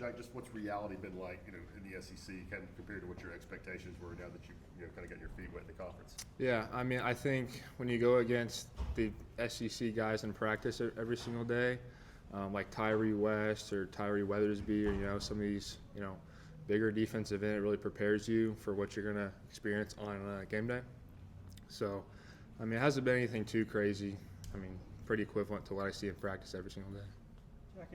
Jack, just what's reality been like, in the SEC, kind of compared to what your expectations were now that kind of got your feet wet in the conference? Yeah, I mean, I think when you go against the SEC guys in practice every single day, like Tyree West or Tyree Weathersby, or some of these, bigger defensive end, it really prepares you for what you're gonna experience on game day. So, I mean, it hasn't been anything too crazy. I mean, pretty equivalent to what I see in practice every single day. Jack,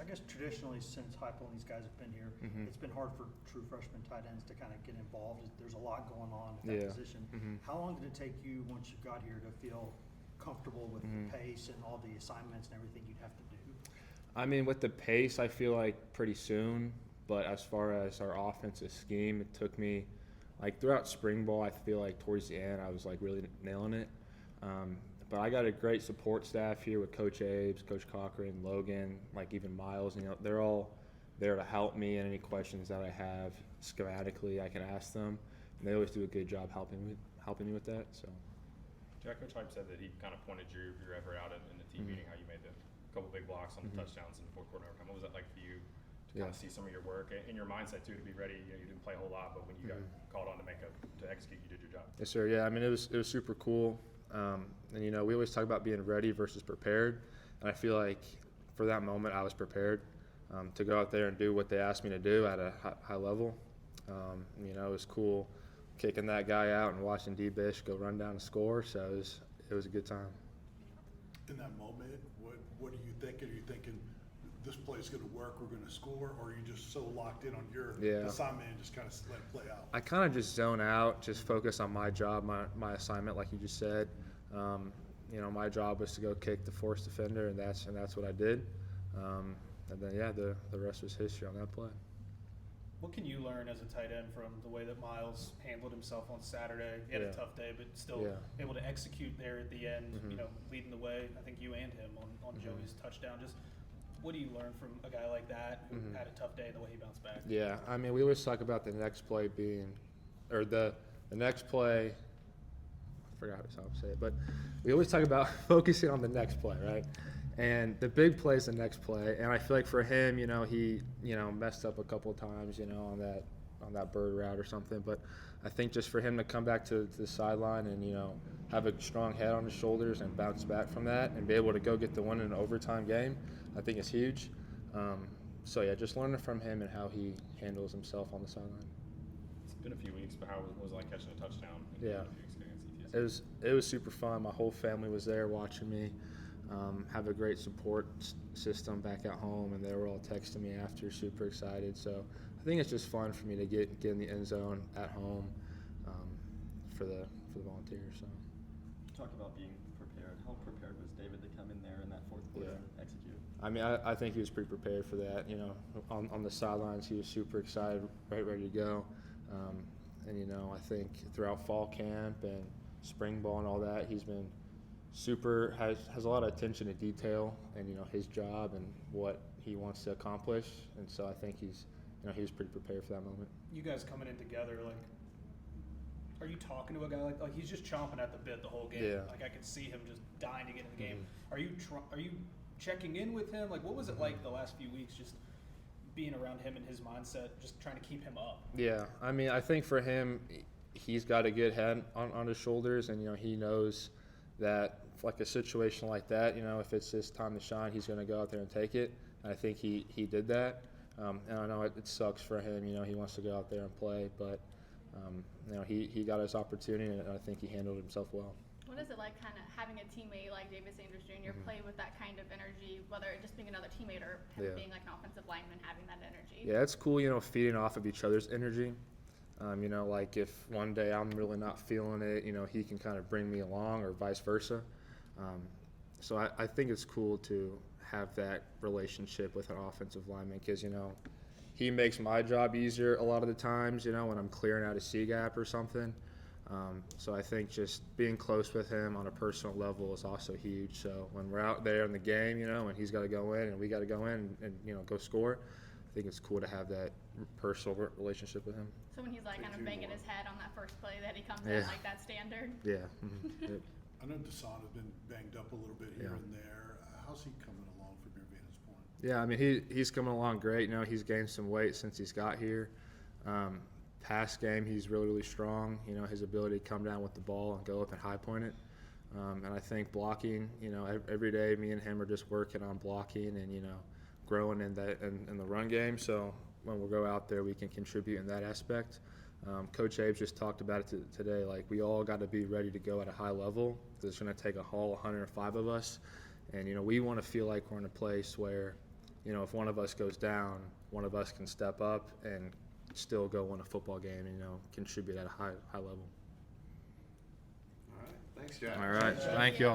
I guess traditionally since Heupel and these guys have been here, it's been hard for true freshman tight ends to kind of get involved. There's a lot going on at that position. How long did it take you once you got here to feel comfortable with the pace and all the assignments and everything you'd have to do? I mean, with the pace, I feel like pretty soon. But as far as our offensive scheme, it took me, like throughout spring ball, I feel like towards the end I was like really nailing it. But I got a great support staff here with Coach Abe's, Coach Cochran, Logan, like even Miles. They're all there to help me in any questions that I have schematically. I can ask them, and they always do a good job helping me with that. So, Jack, Coach Hype said that he kind of pointed your effort out in the team meeting, how you made the couple big blocks on the touchdowns in the fourth quarter overtime. What was that like for you to kind of see some of your work and your mindset too, to be ready? You didn't play a whole lot, but when you got called on to execute, you did your job. Yes, sir. Yeah, I mean, it was super cool. And we always talk about being ready versus prepared, and I feel like for that moment I was prepared to go out there and do what they asked me to do at a high level. It was cool kicking that guy out and watching D. Bish go run down and score. So it was a good time. In that moment, what are you thinking? Are you thinking this play's going to work, we're going to score, or are you just so locked in on your assignment and just kind of let it play out? I kind of just zone out, just focus on my job, my assignment, like you just said. My job was to go kick the force defender, and that's what I did. And then the rest was history on that play. What can you learn as a tight end from the way that Miles handled himself on Saturday? He had a tough day, but still able to execute there at the end, leading the way. I think you and him on Joey's touchdown. Just what do you learn from a guy like that who had a tough day and the way he bounced back? Yeah, I mean, we always talk about the next play being, or the next play, I forgot how to say it, but we always talk about focusing on the next play, right? And the big play is the next play. And I feel like for him, he, messed up a couple of times, on that bird route or something. But I think just for him to come back to the sideline and, have a strong head on his shoulders and bounce back from that and be able to go get the win in an overtime game, I think is huge. Just learning from him and how he handles himself on the sideline. It's been a few weeks, but how was it like catching a touchdown? Yeah. It was super fun. My whole family was there watching me. Have a great support system back at home, and they were all texting me after, super excited. So I think it's just fun for me to get in the end zone at home for the Volunteers. So. Talk about being prepared. How prepared was David to come in there in that fourth quarter and execute? I mean, I think he was pretty prepared for that. On the sidelines, he was super excited, ready to go. I think throughout fall camp and spring ball and all that, he's been has a lot of attention to detail and his job and what he wants to accomplish, and so I think he was pretty prepared for that moment. You guys coming in together, like, are you talking to a guy like he's just chomping at the bit the whole game? Yeah. Like I could see him just dying to get in the game. Are you checking in with him? Like, what was it like the last few weeks, just being around him and his mindset, just trying to keep him up? Yeah, I mean, I think for him, he's got a good head on his shoulders, and he knows that like a situation like that, if it's his time to shine, he's going to go out there and take it. And I think he did that. And I know it sucks for him. He wants to go out there and play, but he got his opportunity, and I think he handled himself well. What is it like kind of having a teammate like David Sanders Jr. play with that kind of energy, whether it just being another teammate or him being like an offensive lineman having that energy? Yeah, it's cool, feeding off of each other's energy. Like if one day I'm really not feeling it, he can kind of bring me along or vice versa. So I think it's cool to have that relationship with an offensive lineman because, he makes my job easier a lot of the times, when I'm clearing out a C gap or something. So I think just being close with him on a personal level is also huge. So when we're out there in the game, and he's got to go in and we got to go in and go score, I think it's cool to have that personal relationship with him. So when he's like kind of banging his head on that first play that he comes in like that standard? Yeah. Yep. I know Deshaun has been banged up a little bit here and there. How's he coming along from your vantage point? Yeah, I mean, he's coming along great. You know, he's gained some weight since he's got here. Pass game, he's really, really strong. You know, his ability to come down with the ball and go up and high point it. And I think blocking, you know, every day me and him are just working on blocking and, you know, growing in the run game. So when we go out there, we can contribute in that aspect. Coach Abe just talked about it today. Like, we all got to be ready to go at a high level. It's going to take all 105 of us. And, you know, we want to feel like we're in a place where, you know, if one of us goes down, one of us can step up and still go win a football game and, you know, contribute at a high level. All right. Thanks, Jack. All right. Thank you all.